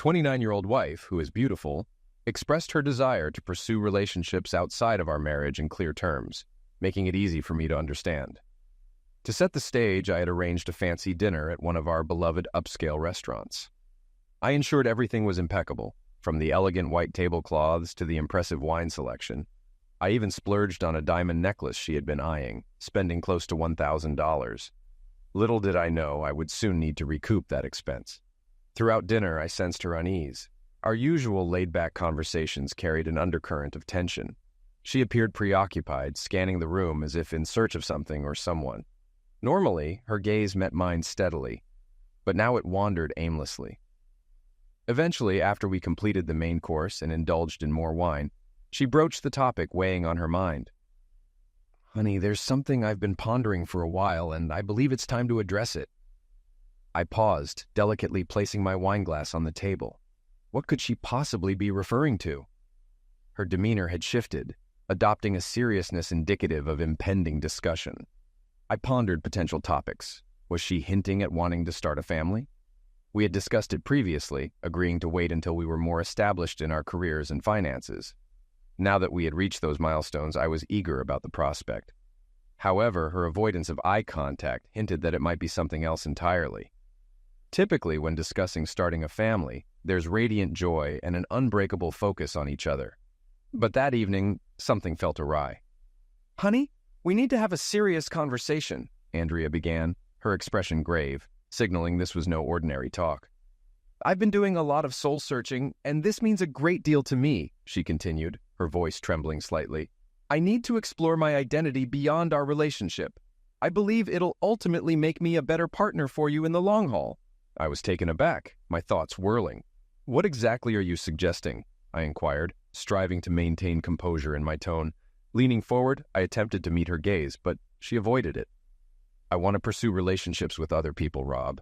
29-year-old wife, who is beautiful, expressed her desire to pursue relationships outside of our marriage in clear terms, making it easy for me to understand. To set the stage, I had arranged a fancy dinner at one of our beloved upscale restaurants. I ensured everything was impeccable, from the elegant white tablecloths to the impressive wine selection. I even splurged on a diamond necklace she had been eyeing, spending close to $1,000. Little did I know I would soon need to recoup that expense. Throughout dinner, I sensed her unease. Our usual laid-back conversations carried an undercurrent of tension. She appeared preoccupied, scanning the room as if in search of something or someone. Normally, her gaze met mine steadily, but now it wandered aimlessly. Eventually, after we completed the main course and indulged in more wine, she broached the topic weighing on her mind. "Honey, there's something I've been pondering for a while, and I believe it's time to address it." I paused, delicately placing my wineglass on the table. What could she possibly be referring to? Her demeanor had shifted, adopting a seriousness indicative of impending discussion. I pondered potential topics. Was she hinting at wanting to start a family? We had discussed it previously, agreeing to wait until we were more established in our careers and finances. Now that we had reached those milestones, I was eager about the prospect. However, her avoidance of eye contact hinted that it might be something else entirely. Typically, when discussing starting a family, there's radiant joy and an unbreakable focus on each other. But that evening, something felt awry. "Honey, we need to have a serious conversation," Andrea began, her expression grave, signaling this was no ordinary talk. "I've been doing a lot of soul-searching, and this means a great deal to me," she continued, her voice trembling slightly. "I need to explore my identity beyond our relationship. I believe it'll ultimately make me a better partner for you in the long haul." I was taken aback, my thoughts whirling. "What exactly are you suggesting?" I inquired, striving to maintain composure in my tone. Leaning forward, I attempted to meet her gaze, but she avoided it. "I want to pursue relationships with other people, Rob.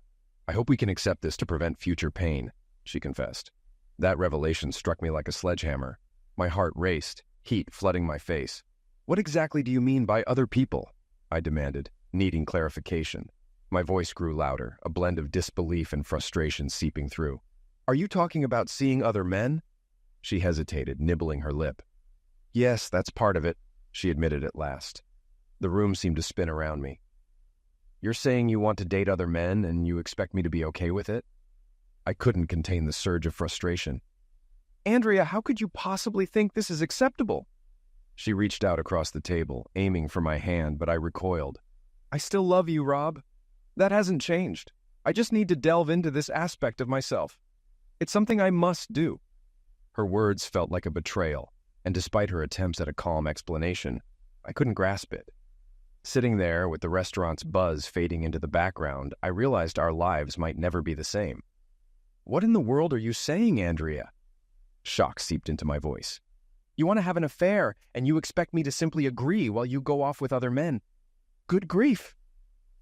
I hope we can accept this to prevent future pain," she confessed. That revelation struck me like a sledgehammer. My heart raced, heat flooding my face. "What exactly do you mean by other people?" I demanded, needing clarification. My voice grew louder, a blend of disbelief and frustration seeping through. "Are you talking about seeing other men?" She hesitated, nibbling her lip. "Yes, that's part of it," she admitted at last. The room seemed to spin around me. "You're saying you want to date other men, and you expect me to be okay with it?" I couldn't contain the surge of frustration. "Andrea, how could you possibly think this is acceptable?" She reached out across the table, aiming for my hand, but I recoiled. "I still love you, Rob. That hasn't changed. I just need to delve into this aspect of myself. It's something I must do." Her words felt like a betrayal, and despite her attempts at a calm explanation, I couldn't grasp it. Sitting there, with the restaurant's buzz fading into the background, I realized our lives might never be the same. "What in the world are you saying, Andrea?" Shock seeped into my voice. "You want to have an affair, and you expect me to simply agree while you go off with other men? Good grief!"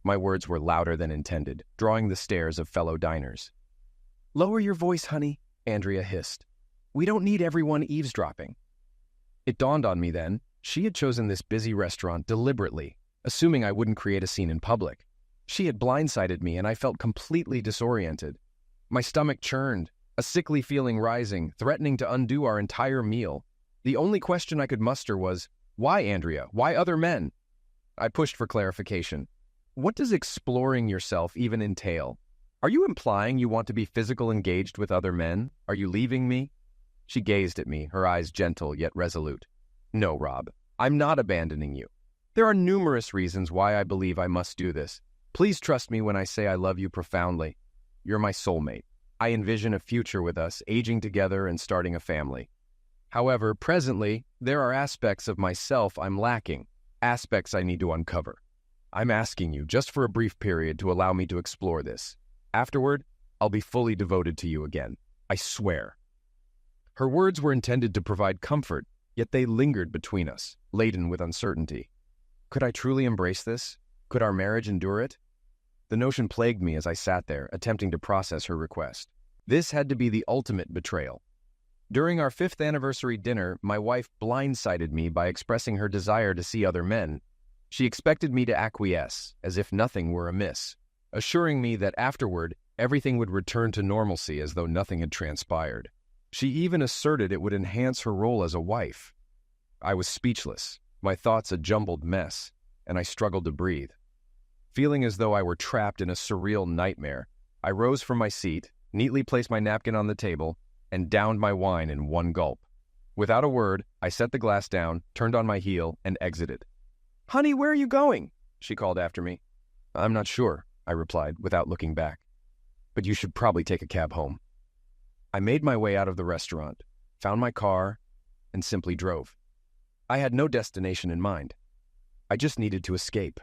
My words were louder than intended, drawing the stares of fellow diners. "Lower your voice, honey," Andrea hissed. "We don't need everyone eavesdropping." It dawned on me then, she had chosen this busy restaurant deliberately, assuming I wouldn't create a scene in public. She had blindsided me, and I felt completely disoriented. My stomach churned, a sickly feeling rising, threatening to undo our entire meal. The only question I could muster was, "Why, Andrea? Why other men?" I pushed for clarification. "What does exploring yourself even entail? Are you implying you want to be physically engaged with other men? Are you leaving me?" She gazed at me, her eyes gentle yet resolute. "No, Rob, I'm not abandoning you. There are numerous reasons why I believe I must do this. Please trust me when I say I love you profoundly. You're my soulmate. I envision a future with us, aging together and starting a family. However, presently, there are aspects of myself I'm lacking, aspects I need to uncover. I'm asking you, just for a brief period, to allow me to explore this. Afterward, I'll be fully devoted to you again. I swear." Her words were intended to provide comfort, yet they lingered between us, laden with uncertainty. Could I truly embrace this? Could our marriage endure it? The notion plagued me as I sat there, attempting to process her request. This had to be the ultimate betrayal. During our 5th anniversary dinner, my wife blindsided me by expressing her desire to see other men. She expected me to acquiesce, as if nothing were amiss, assuring me that afterward, Everything would return to normalcy as though nothing had transpired. She even asserted it would enhance her role as a wife. I was speechless, my thoughts a jumbled mess, and I struggled to breathe. Feeling as though I were trapped in a surreal nightmare, I rose from my seat, neatly placed my napkin on the table, and downed my wine in one gulp. Without a word, I set the glass down, turned on my heel, and exited. "Honey, where are you going?" she called after me. "I'm not sure," I replied, without looking back. "But you should probably take a cab home." I made my way out of the restaurant, found my car, and simply drove. I had no destination in mind. I just needed to escape.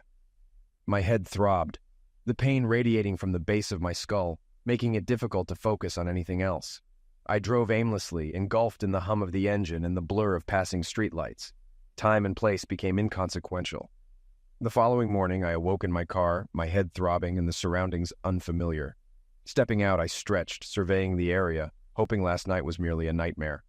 My head throbbed, the pain radiating from the base of my skull, making it difficult to focus on anything else. I drove aimlessly, engulfed in the hum of the engine and the blur of passing streetlights. Time and place became inconsequential. The following morning, I awoke in my car, my head throbbing and the surroundings unfamiliar. Stepping out, I stretched, surveying the area, hoping last night was merely a nightmare.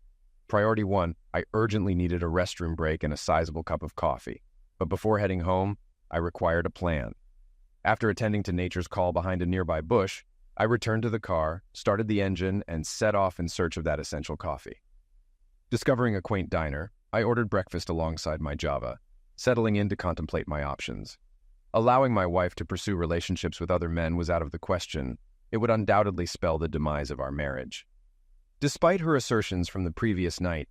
Priority one, I urgently needed a restroom break and a sizable cup of coffee. But before heading home, I required a plan. After attending to nature's call behind a nearby bush, I returned to the car, started the engine, and set off in search of that essential coffee. Discovering a quaint diner, I ordered breakfast alongside my Java, settling in to contemplate my options. Allowing my wife to pursue relationships with other men was out of the question. It would undoubtedly spell the demise of our marriage. Despite her assertions from the previous night,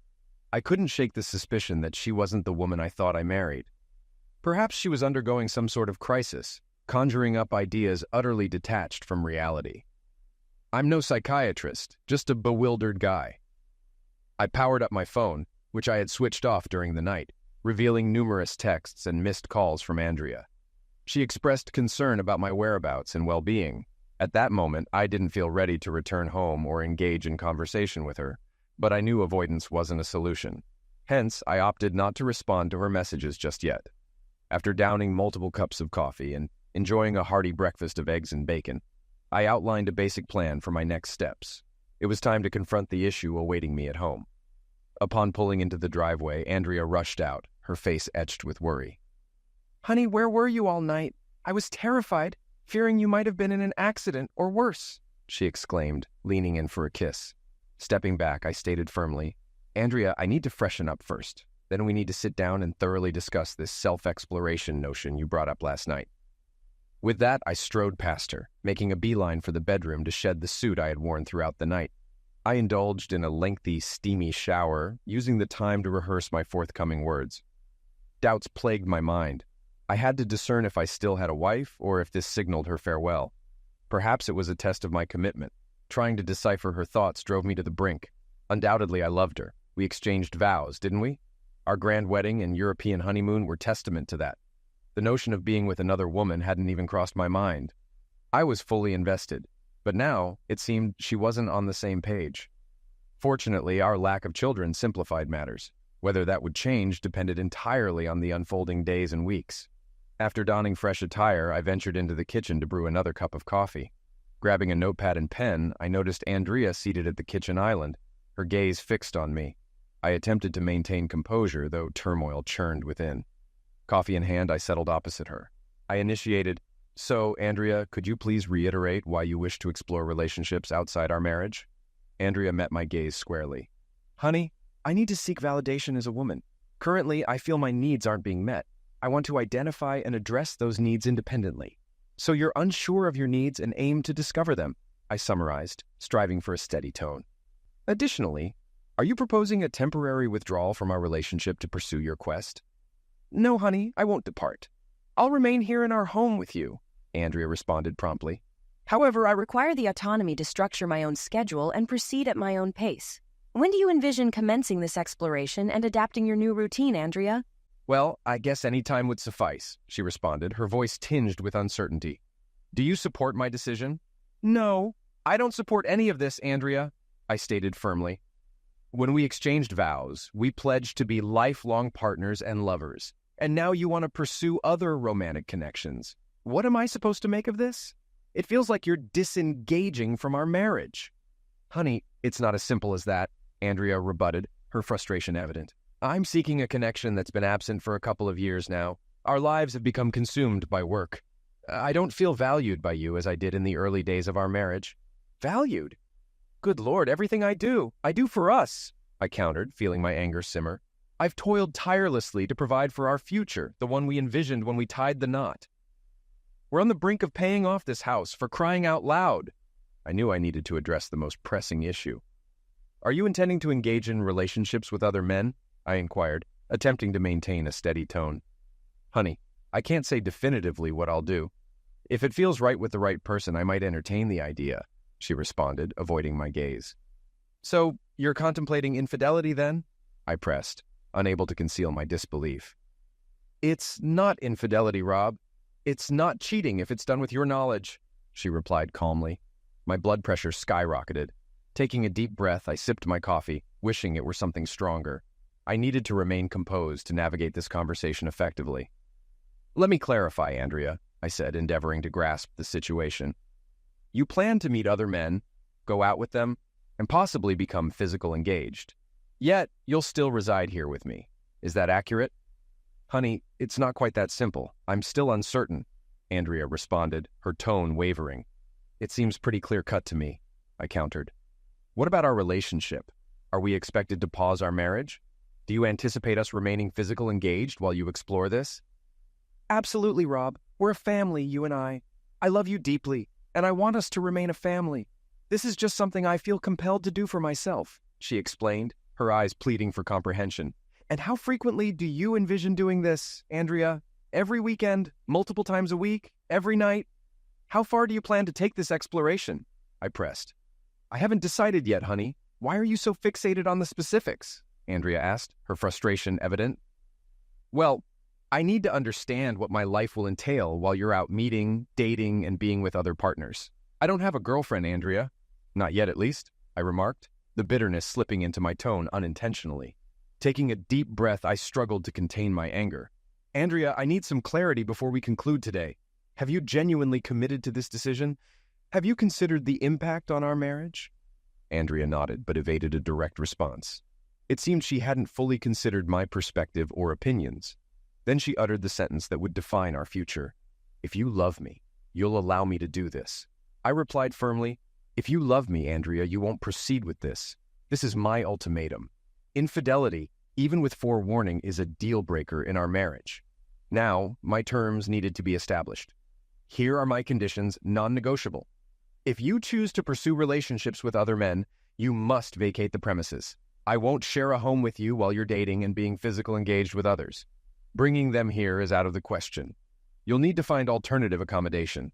I couldn't shake the suspicion that she wasn't the woman I thought I married. Perhaps she was undergoing some sort of crisis, conjuring up ideas utterly detached from reality. I'm no psychiatrist, just a bewildered guy. I powered up my phone, which I had switched off during the night, revealing numerous texts and missed calls from Andrea. She expressed concern about my whereabouts and well-being. At that moment, I didn't feel ready to return home or engage in conversation with her, but I knew avoidance wasn't a solution. Hence, I opted not to respond to her messages just yet. After downing multiple cups of coffee and enjoying a hearty breakfast of eggs and bacon, I outlined a basic plan for my next steps. It was time to confront the issue awaiting me at home. Upon pulling into the driveway, Andrea rushed out, her face etched with worry. "Honey, where were you all night? I was terrified, fearing you might have been in an accident or worse," she exclaimed, leaning in for a kiss. Stepping back, I stated firmly, "Andrea, I need to freshen up first. Then we need to sit down and thoroughly discuss this self-exploration notion you brought up last night." With that, I strode past her, making a beeline for the bedroom to shed the suit I had worn throughout the night. I indulged in a lengthy, steamy shower, using the time to rehearse my forthcoming words. Doubts plagued my mind. I had to discern if I still had a wife or if this signaled her farewell. Perhaps it was a test of my commitment. Trying to decipher her thoughts drove me to the brink. Undoubtedly, I loved her. We exchanged vows, didn't we? Our grand wedding and European honeymoon were testament to that. The notion of being with another woman hadn't even crossed my mind. I was fully invested, but now it seemed she wasn't on the same page. Fortunately, our lack of children simplified matters. Whether that would change depended entirely on the unfolding days and weeks. After donning fresh attire, I ventured into the kitchen to brew another cup of coffee. Grabbing a notepad and pen, I noticed Andrea seated at the kitchen island, her gaze fixed on me. I attempted to maintain composure, though turmoil churned within. Coffee in hand, I settled opposite her. I initiated, "So, Andrea, could you please reiterate why you wish to explore relationships outside our marriage?" Andrea met my gaze squarely. "Honey, I need to seek validation as a woman. Currently, I feel my needs aren't being met. I want to identify and address those needs independently. So you're unsure of your needs and aim to discover them," I summarized, striving for a steady tone. "Additionally, are you proposing a temporary withdrawal from our relationship to pursue your quest?" "No, honey, I won't depart. I'll remain here in our home with you," Andrea responded promptly. "However, I require the autonomy to structure my own schedule and proceed at my own pace. When do you envision commencing this exploration and adapting your new routine, Andrea?" "Well, I guess any time would suffice," she responded, her voice tinged with uncertainty. "Do you support my decision?" "No, I don't support any of this, Andrea," I stated firmly. "When we exchanged vows, we pledged to be lifelong partners and lovers, and now you want to pursue other romantic connections. What am I supposed to make of this? It feels like you're disengaging from our marriage." "Honey, it's not as simple as that," Andrea rebutted, her frustration evident. "I'm seeking a connection that's been absent for a couple of years now. Our lives have become consumed by work. I don't feel valued by you as I did in the early days of our marriage. Valued? Good Lord, everything I do for us, I countered, feeling my anger simmer. I've toiled tirelessly to provide for our future, the one we envisioned when we tied the knot. We're on the brink of paying off this house, for crying out loud. I knew I needed to address the most pressing issue. Are you intending to engage in relationships with other men? I inquired, attempting to maintain a steady tone. Honey, I can't say definitively what I'll do. If it feels right with the right person, I might entertain the idea, she responded, avoiding my gaze. So, you're contemplating infidelity then? I pressed, unable to conceal my disbelief. It's not infidelity, Rob. It's not cheating if it's done with your knowledge, she replied calmly. My blood pressure skyrocketed. Taking a deep breath, I sipped my coffee, wishing it were something stronger. I needed to remain composed to navigate this conversation effectively. Let me clarify, Andrea, I said, endeavoring to grasp the situation. You plan to meet other men, go out with them, and possibly become physical engaged. Yet, you'll still reside here with me. Is that accurate? Honey, it's not quite that simple. I'm still uncertain, Andrea responded, her tone wavering. It seems pretty clear-cut to me, I countered. What about our relationship? Are we expected to pause our marriage? Do you anticipate us remaining physical engaged while you explore this? Absolutely, Rob. We're a family, you and I. I love you deeply, and I want us to remain a family. This is just something I feel compelled to do for myself, she explained, her eyes pleading for comprehension. And how frequently do you envision doing this, Andrea? Every weekend? Multiple times a week? Every night? How far do you plan to take this exploration? I pressed. I haven't decided yet, honey. Why are you so fixated on the specifics? Andrea asked, her frustration evident. Well, I need to understand what my life will entail while you're out meeting, dating, and being with other partners. I don't have a girlfriend, Andrea. Not yet, at least, I remarked, the bitterness slipping into my tone unintentionally. Taking a deep breath, I struggled to contain my anger. Andrea, I need some clarity before we conclude today. Have you genuinely committed to this decision? Have you considered the impact on our marriage? Andrea nodded, but evaded a direct response. It seemed she hadn't fully considered my perspective or opinions. Then she uttered the sentence that would define our future. If you love me, you'll allow me to do this. I replied firmly, if you love me, Andrea, you won't proceed with this. This is my ultimatum. Infidelity, even with forewarning, is a deal-breaker in our marriage. Now, my terms needed to be established. Here are my conditions, non-negotiable. If you choose to pursue relationships with other men, you must vacate the premises. I won't share a home with you while you're dating and being physically engaged with others. Bringing them here is out of the question. You'll need to find alternative accommodation.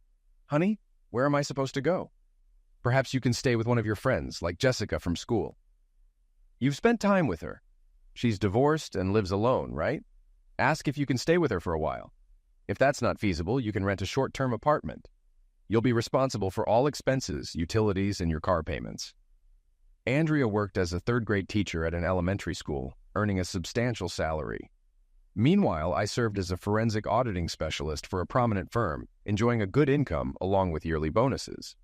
Honey, where am I supposed to go? Perhaps you can stay with one of your friends, like Jessica from school. You've spent time with her. She's divorced and lives alone, right? Ask if you can stay with her for a while. If that's not feasible, you can rent a short-term apartment. You'll be responsible for all expenses, utilities, and your car payments. Andrea worked as a third-grade teacher at an elementary school, earning a substantial salary. Meanwhile, I served as a forensic auditing specialist for a prominent firm, enjoying a good income along with yearly bonuses.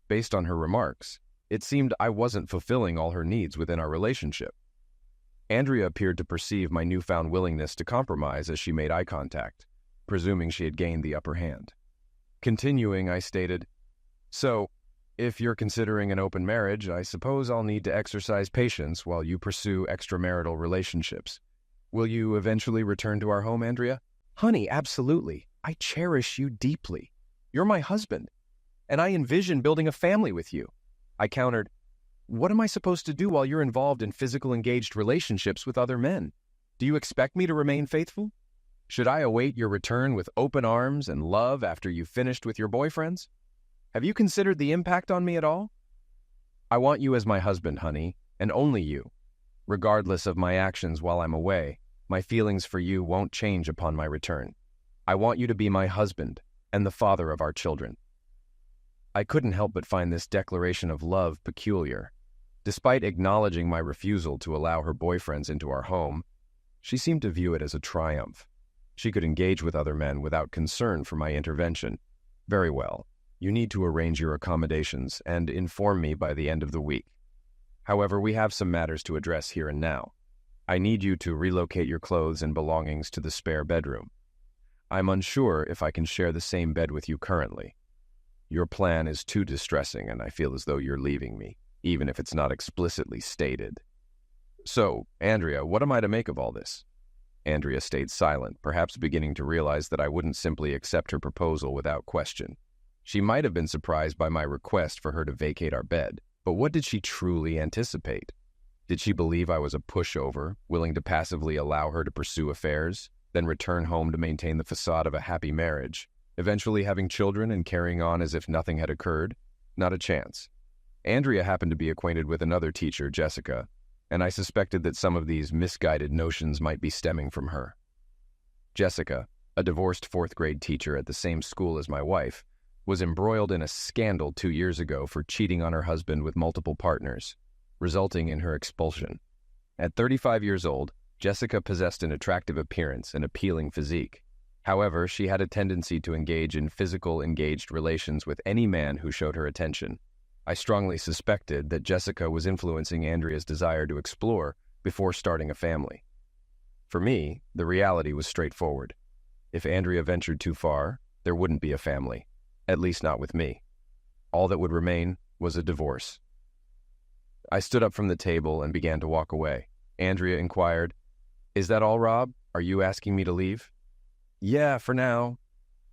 Based on her remarks, it seemed I wasn't fulfilling all her needs within our relationship. Andrea appeared to perceive my newfound willingness to compromise as she made eye contact, presuming she had gained the upper hand. Continuing, I stated, So, if you're considering an open marriage, I suppose I'll need to exercise patience while you pursue extramarital relationships. Will you eventually return to our home, Andrea? Honey, absolutely. I cherish you deeply. You're my husband, and I envision building a family with you. I countered, What am I supposed to do while you're involved in physical engaged relationships with other men? Do you expect me to remain faithful? Should I await your return with open arms and love after you've finished with your boyfriends? Have you considered the impact on me at all? I want you as my husband, honey, and only you. Regardless of my actions while I'm away, my feelings for you won't change upon my return. I want you to be my husband and the father of our children. I couldn't help but find this declaration of love peculiar. Despite acknowledging my refusal to allow her boyfriends into our home, she seemed to view it as a triumph. She could engage with other men without concern for my intervention. Very well. You need to arrange your accommodations and inform me by the end of the week. However, we have some matters to address here and now. I need you to relocate your clothes and belongings to the spare bedroom. I'm unsure if I can share the same bed with you currently. Your plan is too distressing, and I feel as though you're leaving me, even if it's not explicitly stated. So, Andrea, what am I to make of all this? Andrea stayed silent, perhaps beginning to realize that I wouldn't simply accept her proposal without question. She might have been surprised by my request for her to vacate our bed, but what did she truly anticipate? Did she believe I was a pushover, willing to passively allow her to pursue affairs, then return home to maintain the facade of a happy marriage, eventually having children and carrying on as if nothing had occurred? Not a chance. Andrea happened to be acquainted with another teacher, Jessica, and I suspected that some of these misguided notions might be stemming from her. Jessica, a divorced fourth-grade teacher at the same school as my wife, was embroiled in a scandal 2 years ago for cheating on her husband with multiple partners, resulting in her expulsion. At 35 years old, Jessica possessed an attractive appearance and appealing physique. However, she had a tendency to engage in physical engaged relations with any man who showed her attention. I strongly suspected that Jessica was influencing Andrea's desire to explore before starting a family. For me, the reality was straightforward. If Andrea ventured too far, there wouldn't be a family, at least not with me. All that would remain was a divorce. I stood up from the table and began to walk away. Andrea inquired, "Is that all, Rob? Are you asking me to leave?" "Yeah, for now."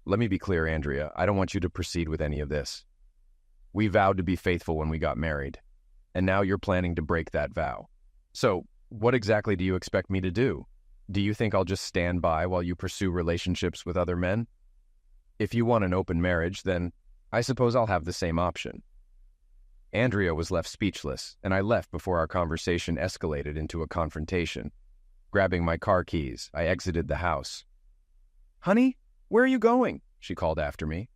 "Let me be clear, Andrea. I don't want you to proceed with any of this. We vowed to be faithful when we got married, and now you're planning to break that vow. So, what exactly do you expect me to do? Do you think I'll just stand by while you pursue relationships with other men? If you want an open marriage, then I suppose I'll have the same option." Andrea was left speechless, and I left before our conversation escalated into a confrontation. Grabbing my car keys, I exited the house. "Honey, where are you going?" she called after me.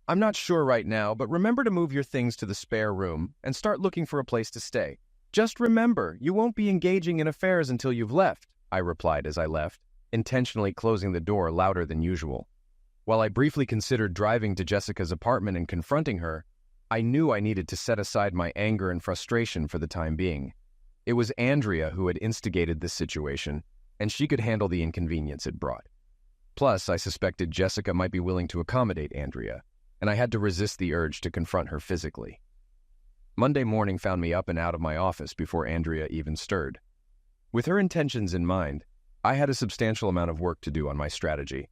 "I'm not sure right now, but remember to move your things to the spare room and start looking for a place to stay. Just remember, you won't be engaging in affairs until you've left," I replied as I left, intentionally closing the door louder than usual. While I briefly considered driving to Jessica's apartment and confronting her, I knew I needed to set aside my anger and frustration for the time being. It was Andrea who had instigated this situation, and she could handle the inconvenience it brought. Plus, I suspected Jessica might be willing to accommodate Andrea, and I had to resist the urge to confront her physically. Monday morning found me up and out of my office before Andrea even stirred. With her intentions in mind, I had a substantial amount of work to do on my strategy.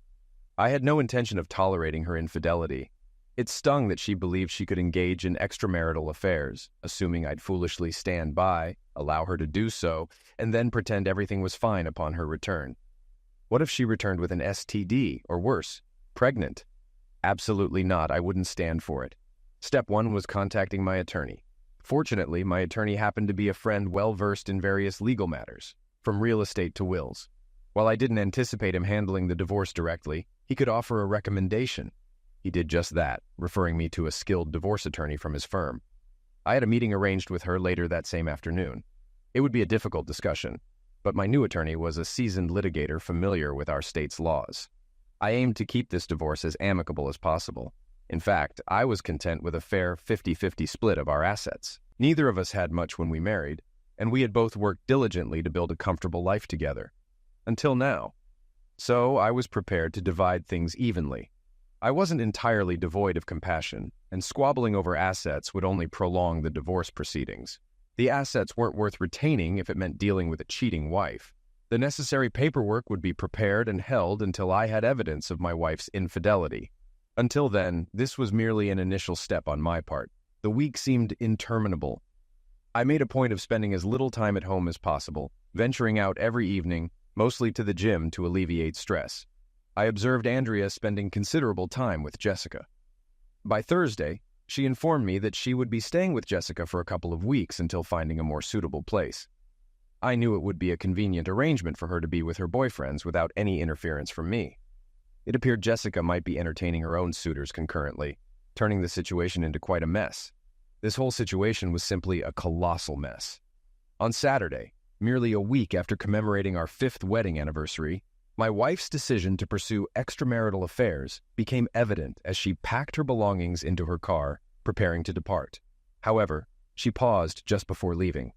I had no intention of tolerating her infidelity. It stung that she believed she could engage in extramarital affairs, assuming I'd foolishly stand by, allow her to do so, and then pretend everything was fine upon her return. What if she returned with an STD, or worse, pregnant? Absolutely not. I wouldn't stand for it. Step one was contacting my attorney. Fortunately, my attorney happened to be a friend well-versed in various legal matters, from real estate to wills. While I didn't anticipate him handling the divorce directly, he could offer a recommendation. He did just that, referring me to a skilled divorce attorney from his firm. I had a meeting arranged with her later that same afternoon. It would be a difficult discussion, but my new attorney was a seasoned litigator familiar with our state's laws. I aimed to keep this divorce as amicable as possible. In fact, I was content with a fair 50-50 split of our assets. Neither of us had much when we married, and we had both worked diligently to build a comfortable life together. Until now. So I was prepared to divide things evenly. I wasn't entirely devoid of compassion, and squabbling over assets would only prolong the divorce proceedings. The assets weren't worth retaining if it meant dealing with a cheating wife. The necessary paperwork would be prepared and held until I had evidence of my wife's infidelity. Until then, this was merely an initial step on my part. The week seemed interminable. I made a point of spending as little time at home as possible, venturing out every evening, mostly to the gym to alleviate stress. I observed Andrea spending considerable time with Jessica. By Thursday, she informed me that she would be staying with Jessica for a couple of weeks until finding a more suitable place. I knew it would be a convenient arrangement for her to be with her boyfriends without any interference from me. It appeared Jessica might be entertaining her own suitors concurrently, turning the situation into quite a mess. This whole situation was simply a colossal mess. On Saturday, merely a week after commemorating our 5th wedding anniversary, my wife's decision to pursue extramarital affairs became evident as she packed her belongings into her car, preparing to depart. However, she paused just before leaving.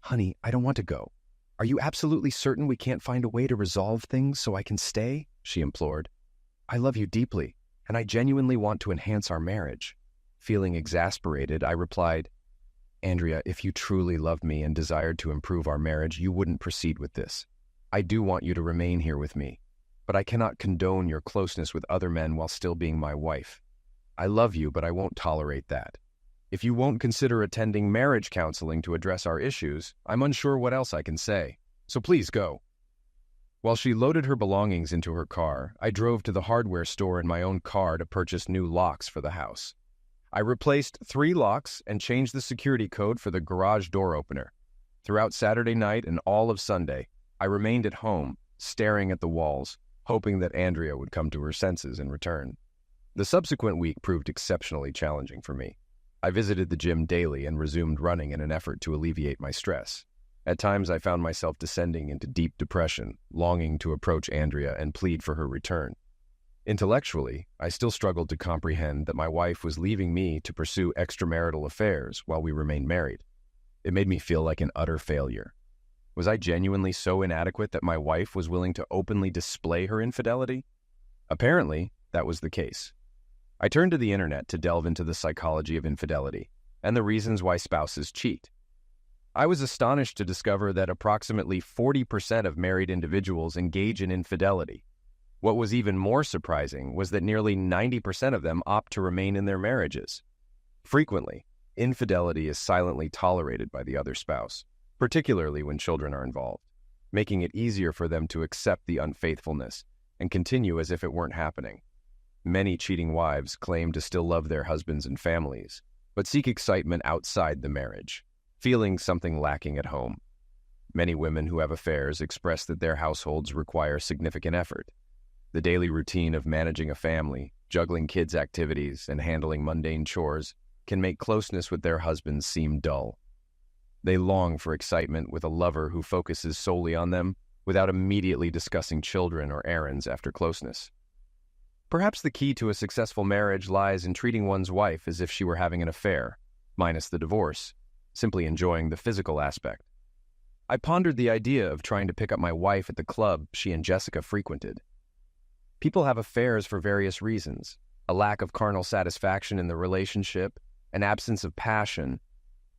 "Honey, I don't want to go. Are you absolutely certain we can't find a way to resolve things so I can stay?" she implored. I love you deeply, and I genuinely want to enhance our marriage. Feeling exasperated, I replied, Andrea, if you truly loved me and desired to improve our marriage, you wouldn't proceed with this. I do want you to remain here with me, but I cannot condone your closeness with other men while still being my wife. I love you, but I won't tolerate that. If you won't consider attending marriage counseling to address our issues, I'm unsure what else I can say. So please go. While she loaded her belongings into her car, I drove to the hardware store in my own car to purchase new locks for the house. I replaced 3 locks and changed the security code for the garage door opener. Throughout Saturday night and all of Sunday, I remained at home, staring at the walls, hoping that Andrea would come to her senses and return. The subsequent week proved exceptionally challenging for me. I visited the gym daily and resumed running in an effort to alleviate my stress. At times, I found myself descending into deep depression, longing to approach Andrea and plead for her return. Intellectually, I still struggled to comprehend that my wife was leaving me to pursue extramarital affairs while we remained married. It made me feel like an utter failure. Was I genuinely so inadequate that my wife was willing to openly display her infidelity? Apparently, that was the case. I turned to the internet to delve into the psychology of infidelity and the reasons why spouses cheat. I was astonished to discover that approximately 40% of married individuals engage in infidelity. What was even more surprising was that nearly 90% of them opt to remain in their marriages. Frequently, infidelity is silently tolerated by the other spouse, particularly when children are involved, making it easier for them to accept the unfaithfulness and continue as if it weren't happening. Many cheating wives claim to still love their husbands and families, but seek excitement outside the marriage, feeling something lacking at home. Many women who have affairs express that their households require significant effort. The daily routine of managing a family, juggling kids' activities, and handling mundane chores can make closeness with their husbands seem dull. They long for excitement with a lover who focuses solely on them without immediately discussing children or errands after closeness. Perhaps the key to a successful marriage lies in treating one's wife as if she were having an affair, minus the divorce, simply enjoying the physical aspect. I pondered the idea of trying to pick up my wife at the club she and Jessica frequented. People have affairs for various reasons: a lack of carnal satisfaction in the relationship, an absence of passion,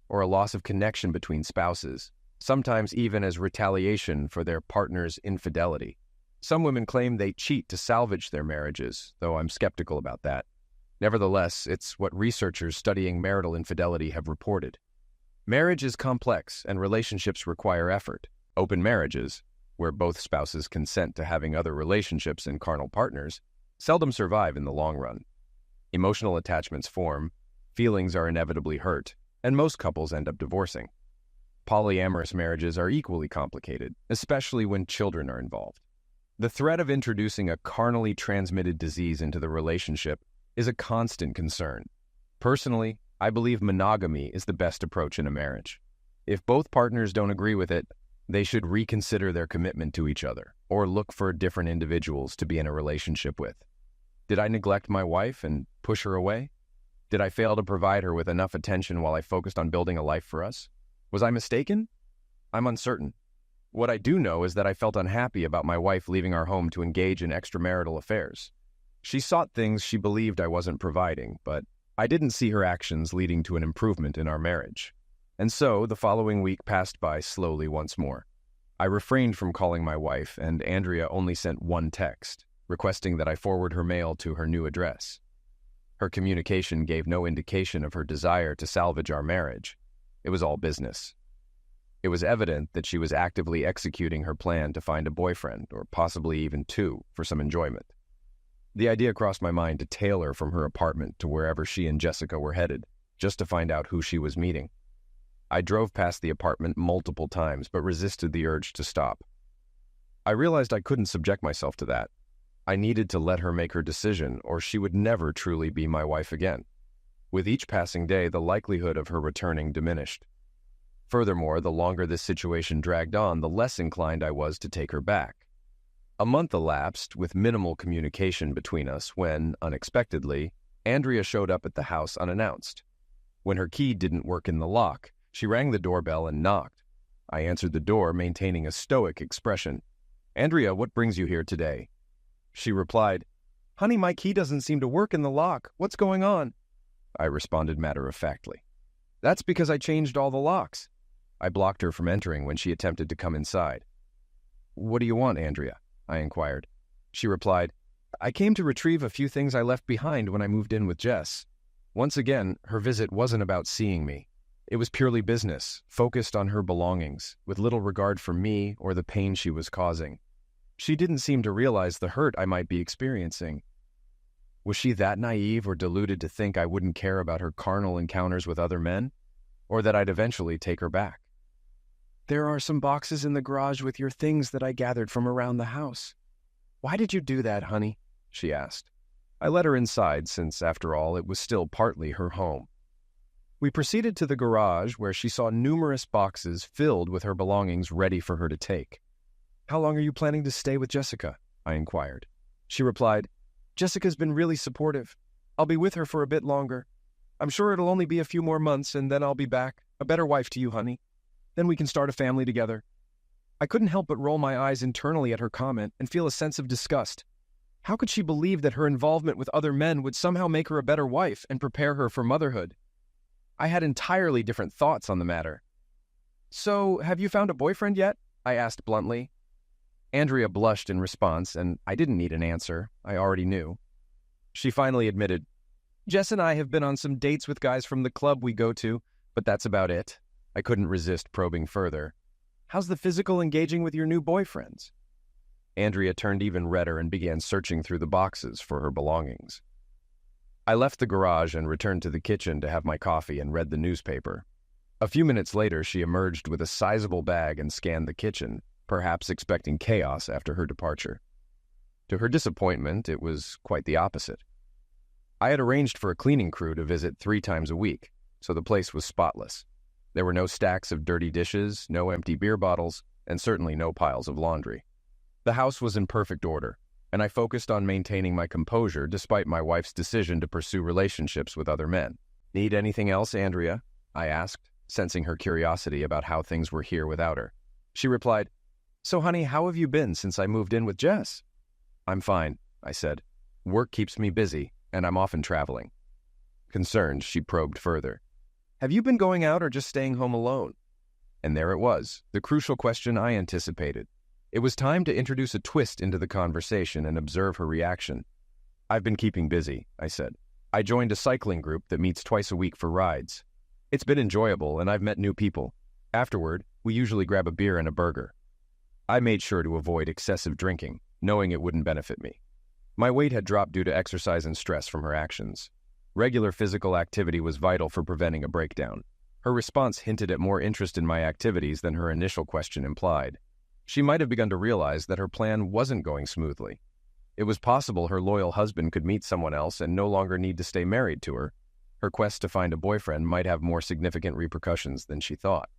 or a loss of connection between spouses, sometimes even as retaliation for their partner's infidelity. Some women claim they cheat to salvage their marriages, though I'm skeptical about that. Nevertheless, it's what researchers studying marital infidelity have reported. Marriage is complex and relationships require effort. Open marriages, where both spouses consent to having other relationships and carnal partners, seldom survive in the long run. Emotional attachments form, feelings are inevitably hurt, and most couples end up divorcing. Polyamorous marriages are equally complicated, especially when children are involved. The threat of introducing a carnally transmitted disease into the relationship is a constant concern. Personally, I believe monogamy is the best approach in a marriage. If both partners don't agree with it, they should reconsider their commitment to each other or look for different individuals to be in a relationship with. Did I neglect my wife and push her away? Did I fail to provide her with enough attention while I focused on building a life for us? Was I mistaken? I'm uncertain. What I do know is that I felt unhappy about my wife leaving our home to engage in extramarital affairs. She sought things she believed I wasn't providing, but I didn't see her actions leading to an improvement in our marriage. And so, the following week passed by slowly once more. I refrained from calling my wife, and Andrea only sent one text, requesting that I forward her mail to her new address. Her communication gave no indication of her desire to salvage our marriage. It was all business. It was evident that she was actively executing her plan to find a boyfriend, or possibly even 2, for some enjoyment. The idea crossed my mind to tail her from her apartment to wherever she and Jessica were headed, just to find out who she was meeting. I drove past the apartment multiple times, but resisted the urge to stop. I realized I couldn't subject myself to that. I needed to let her make her decision, or she would never truly be my wife again. With each passing day, the likelihood of her returning diminished. Furthermore, the longer this situation dragged on, the less inclined I was to take her back. A month elapsed with minimal communication between us when, unexpectedly, Andrea showed up at the house unannounced. When her key didn't work in the lock, she rang the doorbell and knocked. I answered the door, maintaining a stoic expression. "Andrea, what brings you here today?" She replied, Honey, my key doesn't seem to work in the lock. What's going on? I responded matter-of-factly. That's because I changed all the locks. I blocked her from entering when she attempted to come inside. What do you want, Andrea? I inquired. She replied, I came to retrieve a few things I left behind when I moved in with Jess. Once again, her visit wasn't about seeing me. It was purely business, focused on her belongings, with little regard for me or the pain she was causing. She didn't seem to realize the hurt I might be experiencing. Was she that naive or deluded to think I wouldn't care about her carnal encounters with other men, or that I'd eventually take her back? There are some boxes in the garage with your things that I gathered from around the house. Why did you do that, honey? She asked. I let her inside since, after all, it was still partly her home. We proceeded to the garage where she saw numerous boxes filled with her belongings ready for her to take. How long are you planning to stay with Jessica? I inquired. She replied, Jessica's been really supportive. I'll be with her for a bit longer. I'm sure it'll only be a few more months and then I'll be back, a better wife to you, honey. Then we can start a family together. I couldn't help but roll my eyes internally at her comment and feel a sense of disgust. How could she believe that her involvement with other men would somehow make her a better wife and prepare her for motherhood? I had entirely different thoughts on the matter. So, have you found a boyfriend yet? I asked bluntly. Andrea blushed in response, and I didn't need an answer. I already knew. She finally admitted, Jess and I have been on some dates with guys from the club we go to, but that's about it. I couldn't resist probing further. How's the physical engaging with your new boyfriends? Andrea turned even redder and began searching through the boxes for her belongings. I left the garage and returned to the kitchen to have my coffee and read the newspaper. A few minutes later, she emerged with a sizable bag and scanned the kitchen, perhaps expecting chaos after her departure. To her disappointment, it was quite the opposite. I had arranged for a cleaning crew to visit 3 times a week, so the place was spotless. There were no stacks of dirty dishes, no empty beer bottles, and certainly no piles of laundry. The house was in perfect order, and I focused on maintaining my composure despite my wife's decision to pursue relationships with other men. Need anything else, Andrea? I asked, sensing her curiosity about how things were here without her. She replied, So, honey, how have you been since I moved in with Jess? I'm fine, I said. Work keeps me busy, and I'm often traveling. Concerned, she probed further. Have you been going out or just staying home alone? And there it was, the crucial question I anticipated. It was time to introduce a twist into the conversation and observe her reaction. I've been keeping busy, I said. I joined a cycling group that meets twice a week for rides. It's been enjoyable, and I've met new people. Afterward, we usually grab a beer and a burger. I made sure to avoid excessive drinking, knowing it wouldn't benefit me. My weight had dropped due to exercise and stress from her actions. Regular physical activity was vital for preventing a breakdown. Her response hinted at more interest in my activities than her initial question implied. She might have begun to realize that her plan wasn't going smoothly. It was possible her loyal husband could meet someone else and no longer need to stay married to her. Her quest to find a boyfriend might have more significant repercussions than she thought.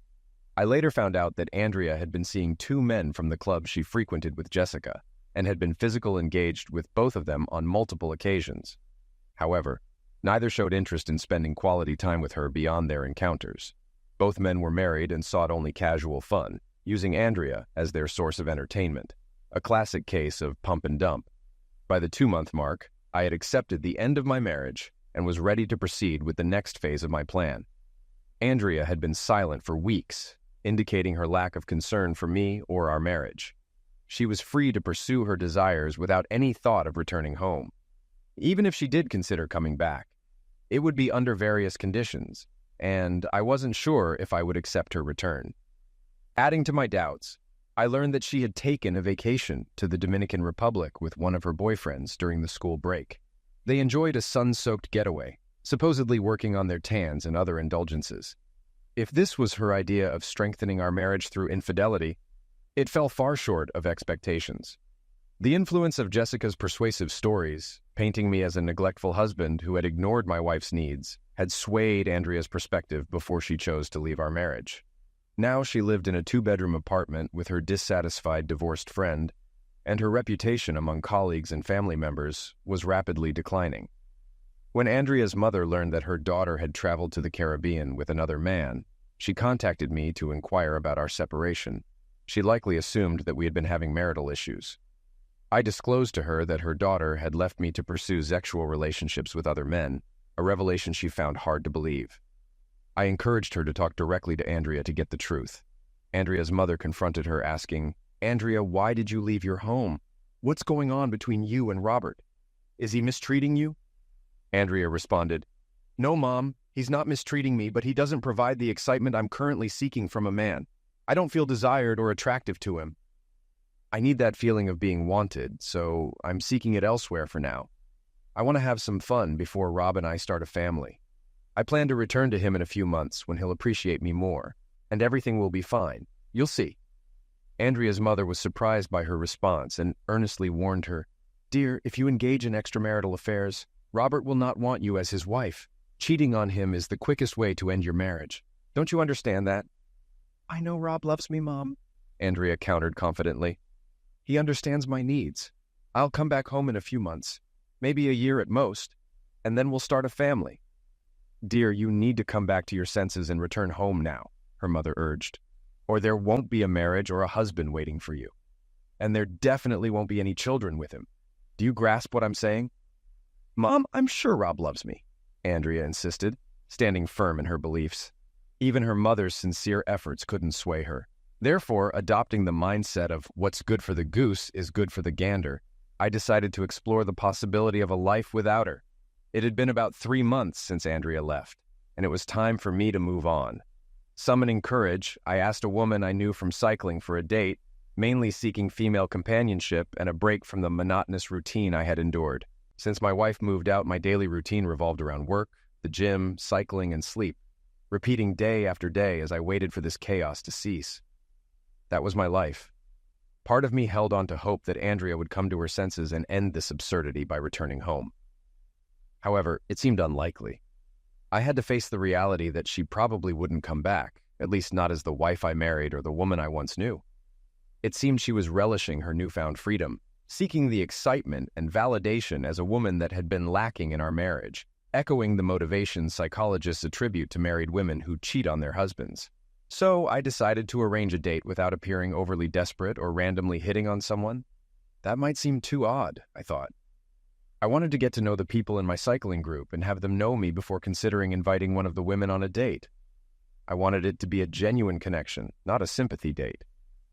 I later found out that Andrea had been seeing 2 men from the club she frequented with Jessica, and had been physically engaged with both of them on multiple occasions. However, neither showed interest in spending quality time with her beyond their encounters. Both men were married and sought only casual fun, using Andrea as their source of entertainment, a classic case of pump and dump. By the 2-month mark, I had accepted the end of my marriage and was ready to proceed with the next phase of my plan. Andrea had been silent for weeks, indicating her lack of concern for me or our marriage. She was free to pursue her desires without any thought of returning home. Even if she did consider coming back, it would be under various conditions, and I wasn't sure if I would accept her return. Adding to my doubts, I learned that she had taken a vacation to the Dominican Republic with one of her boyfriends during the school break. They enjoyed a sun-soaked getaway, supposedly working on their tans and other indulgences. If this was her idea of strengthening our marriage through infidelity, it fell far short of expectations. The influence of Jessica's persuasive stories, painting me as a neglectful husband who had ignored my wife's needs, had swayed Andrea's perspective before she chose to leave our marriage. Now she lived in a 2-bedroom apartment with her dissatisfied divorced friend, and her reputation among colleagues and family members was rapidly declining. When Andrea's mother learned that her daughter had traveled to the Caribbean with another man, she contacted me to inquire about our separation. She likely assumed that we had been having marital issues. I disclosed to her that her daughter had left me to pursue sexual relationships with other men, a revelation she found hard to believe. I encouraged her to talk directly to Andrea to get the truth. Andrea's mother confronted her, asking, "Andrea, why did you leave your home? What's going on between you and Robert? Is he mistreating you?" Andrea responded, "No, Mom, he's not mistreating me, but he doesn't provide the excitement I'm currently seeking from a man. I don't feel desired or attractive to him. I need that feeling of being wanted, so I'm seeking it elsewhere for now. I want to have some fun before Rob and I start a family. I plan to return to him in a few months when he'll appreciate me more, and everything will be fine. You'll see." Andrea's mother was surprised by her response and earnestly warned her, "Dear, if you engage in extramarital affairs, Robert will not want you as his wife. Cheating on him is the quickest way to end your marriage. Don't you understand that?" "I know Rob loves me, Mom," Andrea countered confidently. "He understands my needs. I'll come back home in a few months, maybe a year at most, and then we'll start a family." "Dear, you need to come back to your senses and return home now," her mother urged, "or there won't be a marriage or a husband waiting for you. And there definitely won't be any children with him. Do you grasp what I'm saying?" "Mom, I'm sure Rob loves me," Andrea insisted, standing firm in her beliefs. Even her mother's sincere efforts couldn't sway her. Therefore, adopting the mindset of what's good for the goose is good for the gander, I decided to explore the possibility of a life without her. It had been about 3 months since Andrea left, and it was time for me to move on. Summoning courage, I asked a woman I knew from cycling for a date, mainly seeking female companionship and a break from the monotonous routine I had endured. Since my wife moved out, my daily routine revolved around work, the gym, cycling, and sleep, repeating day after day as I waited for this chaos to cease. That was my life. Part of me held on to hope that Andrea would come to her senses and end this absurdity by returning home. However, it seemed unlikely. I had to face the reality that she probably wouldn't come back, at least not as the wife I married or the woman I once knew. It seemed she was relishing her newfound freedom, seeking the excitement and validation as a woman that had been lacking in our marriage, echoing the motivations psychologists attribute to married women who cheat on their husbands. So I decided to arrange a date without appearing overly desperate or randomly hitting on someone. That might seem too odd, I thought. I wanted to get to know the people in my cycling group and have them know me before considering inviting one of the women on a date. I wanted it to be a genuine connection, not a sympathy date.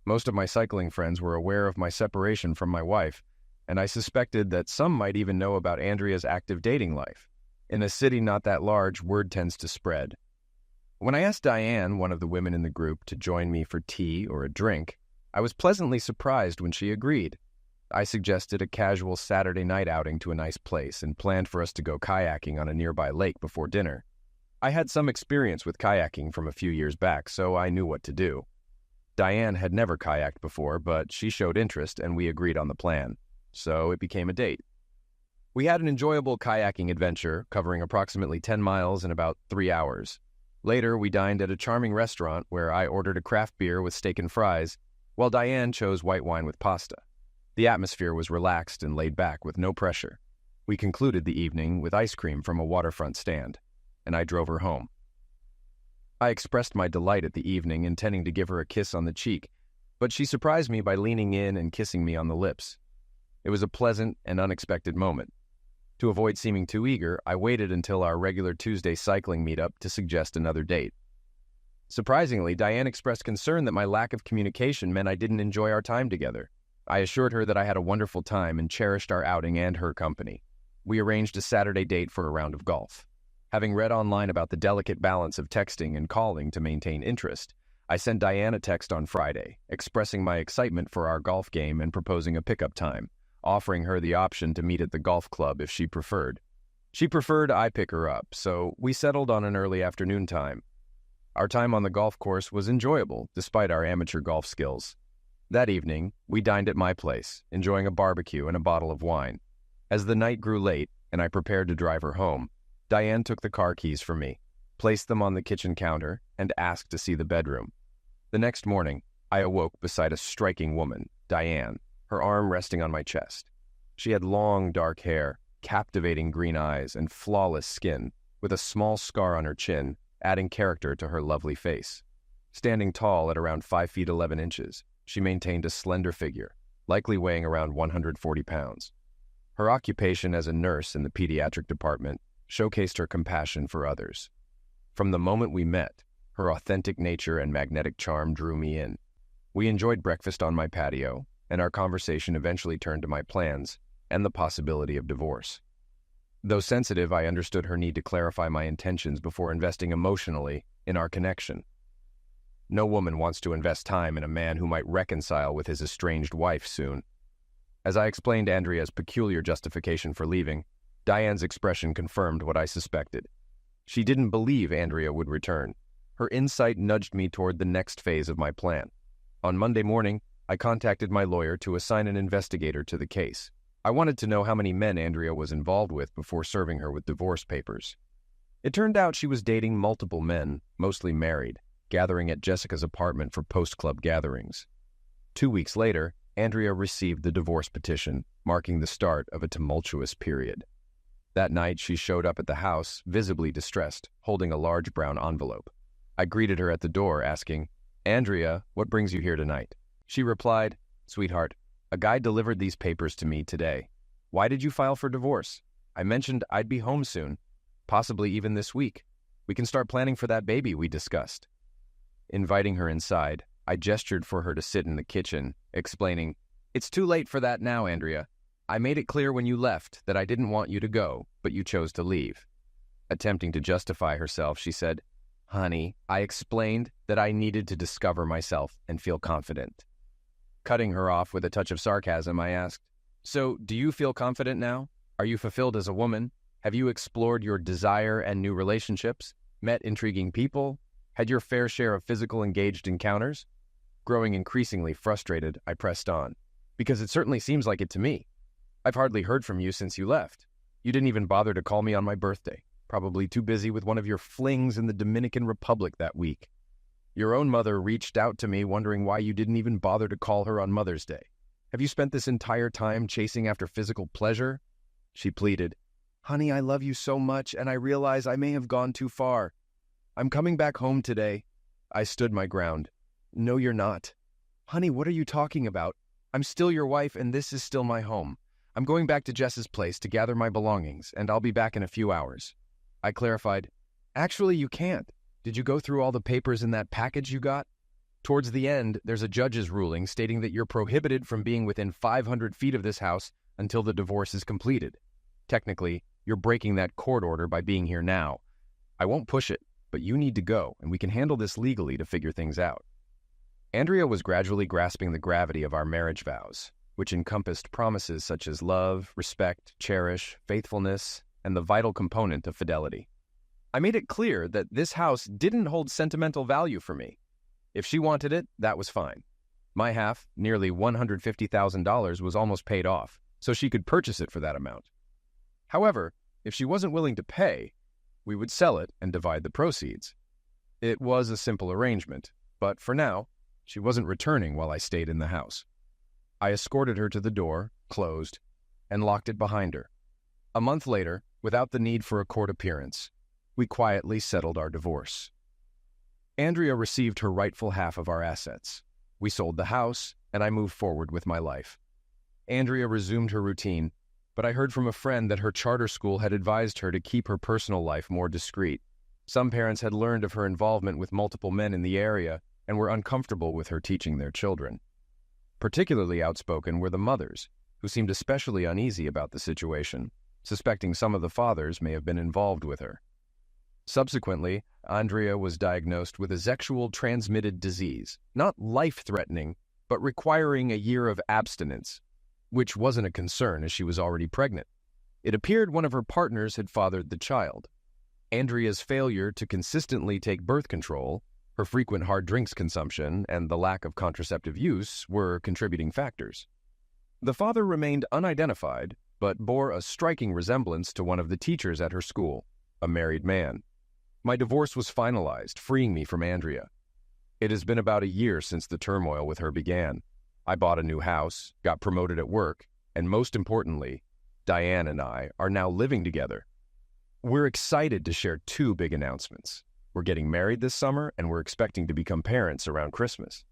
Most of my cycling friends were aware of my separation from my wife, and I suspected that some might even know about Andrea's active dating life. In a city not that large, word tends to spread. When I asked Diane, one of the women in the group, to join me for tea or a drink, I was pleasantly surprised when she agreed. I suggested a casual Saturday night outing to a nice place and planned for us to go kayaking on a nearby lake before dinner. I had some experience with kayaking from a few years back, so I knew what to do. Diane had never kayaked before, but she showed interest and we agreed on the plan. So it became a date. We had an enjoyable kayaking adventure, covering approximately 10 miles in about 3 hours. Later, we dined at a charming restaurant where I ordered a craft beer with steak and fries, while Diane chose white wine with pasta. The atmosphere was relaxed and laid back with no pressure. We concluded the evening with ice cream from a waterfront stand, and I drove her home. I expressed my delight at the evening, intending to give her a kiss on the cheek, but she surprised me by leaning in and kissing me on the lips. It was a pleasant and unexpected moment. To avoid seeming too eager, I waited until our regular Tuesday cycling meetup to suggest another date. Surprisingly, Diane expressed concern that my lack of communication meant I didn't enjoy our time together. I assured her that I had a wonderful time and cherished our outing and her company. We arranged a Saturday date for a round of golf. Having read online about the delicate balance of texting and calling to maintain interest, I sent Diane a text on Friday, expressing my excitement for our golf game and proposing a pickup time, offering her the option to meet at the golf club if she preferred. She preferred I pick her up, so we settled on an early afternoon time. Our time on the golf course was enjoyable, despite our amateur golf skills. That evening, we dined at my place, enjoying a barbecue and a bottle of wine. As the night grew late and I prepared to drive her home, Diane took the car keys from me, placed them on the kitchen counter, and asked to see the bedroom. The next morning, I awoke beside a striking woman, Diane, her arm resting on my chest. She had long, dark hair, captivating green eyes, and flawless skin, with a small scar on her chin, adding character to her lovely face. Standing tall at around 5 feet 11 inches, she maintained a slender figure, likely weighing around 140 pounds. Her occupation as a nurse in the pediatric department showcased her compassion for others. From the moment we met, her authentic nature and magnetic charm drew me in. We enjoyed breakfast on my patio, and our conversation eventually turned to my plans and the possibility of divorce. Though sensitive, I understood her need to clarify my intentions before investing emotionally in our connection. No woman wants to invest time in a man who might reconcile with his estranged wife soon. As I explained Andrea's peculiar justification for leaving, Diane's expression confirmed what I suspected. She didn't believe Andrea would return. Her insight nudged me toward the next phase of my plan. On Monday morning, I contacted my lawyer to assign an investigator to the case. I wanted to know how many men Andrea was involved with before serving her with divorce papers. It turned out she was dating multiple men, mostly married, gathering at Jessica's apartment for post-club gatherings. 2 weeks later, Andrea received the divorce petition, marking the start of a tumultuous period. That night, she showed up at the house, visibly distressed, holding a large brown envelope. I greeted her at the door, asking, "Andrea, what brings you here tonight?" She replied, "Sweetheart, a guy delivered these papers to me today. Why did you file for divorce? I mentioned I'd be home soon, possibly even this week. We can start planning for that baby we discussed." Inviting her inside, I gestured for her to sit in the kitchen, explaining, "It's too late for that now, Andrea. I made it clear when you left that I didn't want you to go, but you chose to leave." Attempting to justify herself, she said, "Honey, I explained that I needed to discover myself and feel confident." Cutting her off with a touch of sarcasm, I asked, "So, do you feel confident now? Are you fulfilled as a woman? Have you explored your desire and new relationships, met intriguing people, had your fair share of physical engaged encounters?" Growing increasingly frustrated, I pressed on, "Because it certainly seems like it to me. I've hardly heard from you since you left. You didn't even bother to call me on my birthday, probably too busy with one of your flings in the Dominican Republic that week. Your own mother reached out to me wondering why you didn't even bother to call her on Mother's Day. Have you spent this entire time chasing after physical pleasure?" She pleaded, "Honey, I love you so much, and I realize I may have gone too far. I'm coming back home today." I stood my ground. "No, you're not." "Honey, what are you talking about? I'm still your wife, and this is still my home. I'm going back to Jess's place to gather my belongings, and I'll be back in a few hours." I clarified, "Actually, you can't. Did you go through all the papers in that package you got? Towards the end, there's a judge's ruling stating that you're prohibited from being within 500 feet of this house until the divorce is completed. Technically, you're breaking that court order by being here now. I won't push it, but you need to go, and we can handle this legally to figure things out." Andrea was gradually grasping the gravity of our marriage vows, which encompassed promises such as love, respect, cherish, faithfulness, and the vital component of fidelity. I made it clear that this house didn't hold sentimental value for me. If she wanted it, that was fine. My half, nearly $150,000, was almost paid off, so she could purchase it for that amount. However, if she wasn't willing to pay, we would sell it and divide the proceeds. It was a simple arrangement, but for now, she wasn't returning while I stayed in the house. I escorted her to the door, closed, and locked it behind her. A month later, without the need for a court appearance, we quietly settled our divorce. Andrea received her rightful half of our assets. We sold the house, and I moved forward with my life. Andrea resumed her routine, but I heard from a friend that her charter school had advised her to keep her personal life more discreet. Some parents had learned of her involvement with multiple men in the area and were uncomfortable with her teaching their children. Particularly outspoken were the mothers, who seemed especially uneasy about the situation, suspecting some of the fathers may have been involved with her. Subsequently, Andrea was diagnosed with a sexual transmitted disease, not life-threatening, but requiring a year of abstinence, which wasn't a concern as she was already pregnant. It appeared one of her partners had fathered the child. Andrea's failure to consistently take birth control, her frequent hard drinks consumption, and the lack of contraceptive use were contributing factors. The father remained unidentified, but bore a striking resemblance to one of the teachers at her school, a married man. My divorce was finalized, freeing me from Andrea. It has been about a year since the turmoil with her began. I bought a new house, got promoted at work, and most importantly, Diane and I are now living together. We're excited to share two big announcements. We're getting married this summer, and we're expecting to become parents around Christmas.